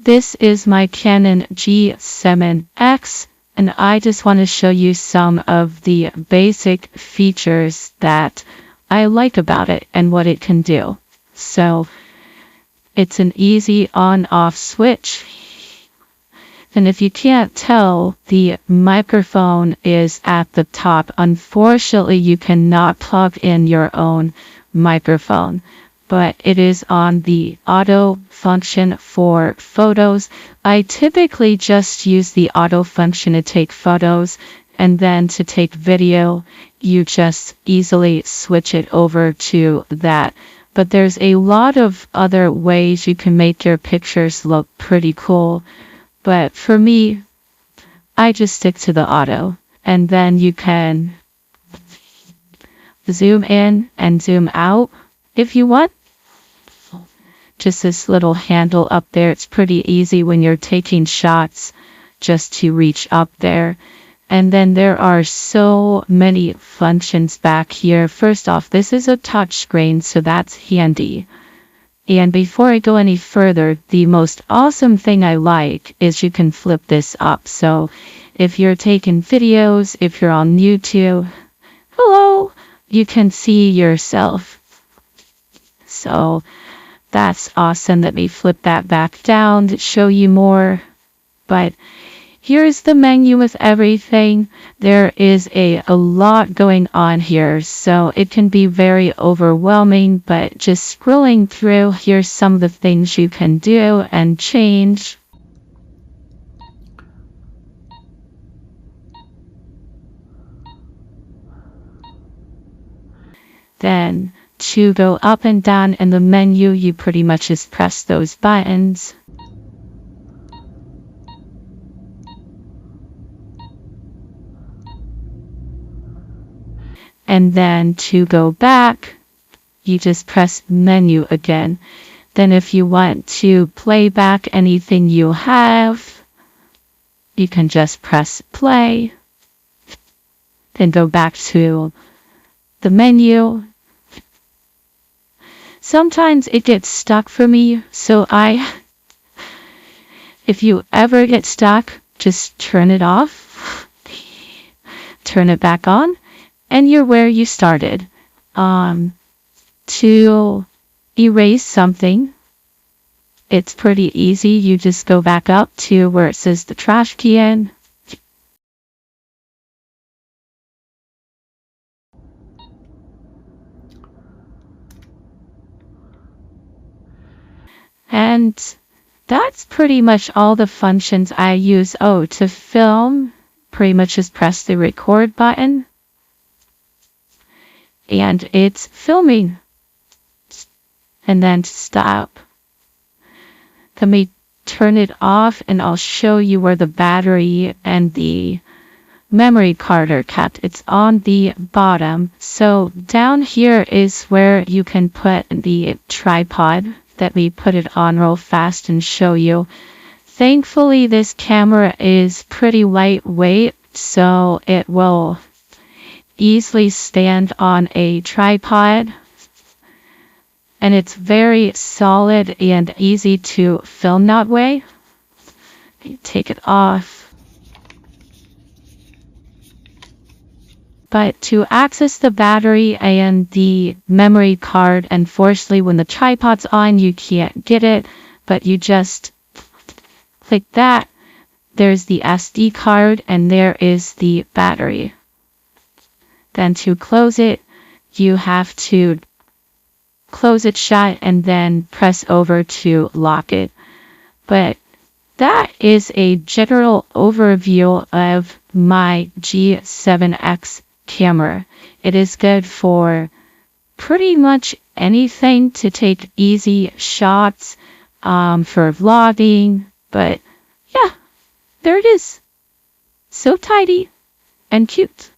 This is my Canon G7x, and I just want to show you some of the basic features that I like about it and what it can do. So, it's an easy on-off switch. And if you can't tell, the microphone is at the top. Unfortunately, you cannot plug in your own microphone, but it is on the auto function for photos. I typically just use the auto function to take photos, and then to take video, you just easily switch it over to that. But there's a lot of other ways you can make your pictures look pretty cool. But for me, I just stick to the auto. And then you can zoom in and zoom out if you want. Just this little handle up there. It's pretty easy when you're taking shots just to reach up there. And then there are so many functions back here. First off, this is a touch screen, so that's handy. And before I go any further, the most awesome thing I like is you can flip this up. So if you're taking videos, if you're on YouTube, hello, you can see yourself. So that's awesome. Let me flip that back down to show you more. But here's the menu with everything. There is a lot going on here, so it can be very overwhelming, but just scrolling through, here's some of the things you can do and change. Then to go up and down in the menu, you pretty much just press those buttons. And then to go back, you just press menu again. Then if you want to play back anything you have, you can just press play. Then go back to the menu. Sometimes it gets stuck for me, so if you ever get stuck, just turn it off, turn it back on, and you're where you started. To erase something, it's pretty easy. You just go back up to where it says the trash can. And that's pretty much all the functions I use. Oh, to film, pretty much just press the record button. And it's filming. And then to stop. Let me turn it off and I'll show you where the battery and the memory card are kept. It's on the bottom. So down here is where you can put the tripod. Let me put it on real fast and show you. Thankfully, this camera is pretty lightweight, so it will easily stand on a tripod. And it's very solid and easy to film that way. Take it off. But to access the battery and the memory card, unfortunately when the tripod's on you can't get it, but you just click that. There's the SD card and there is the battery. Then to close it, you have to close it shut and then press over to lock it. But that is a general overview of my G7X camera. It is good for pretty much anything, to take easy shots, for vlogging. But yeah, there it is. So tidy and cute.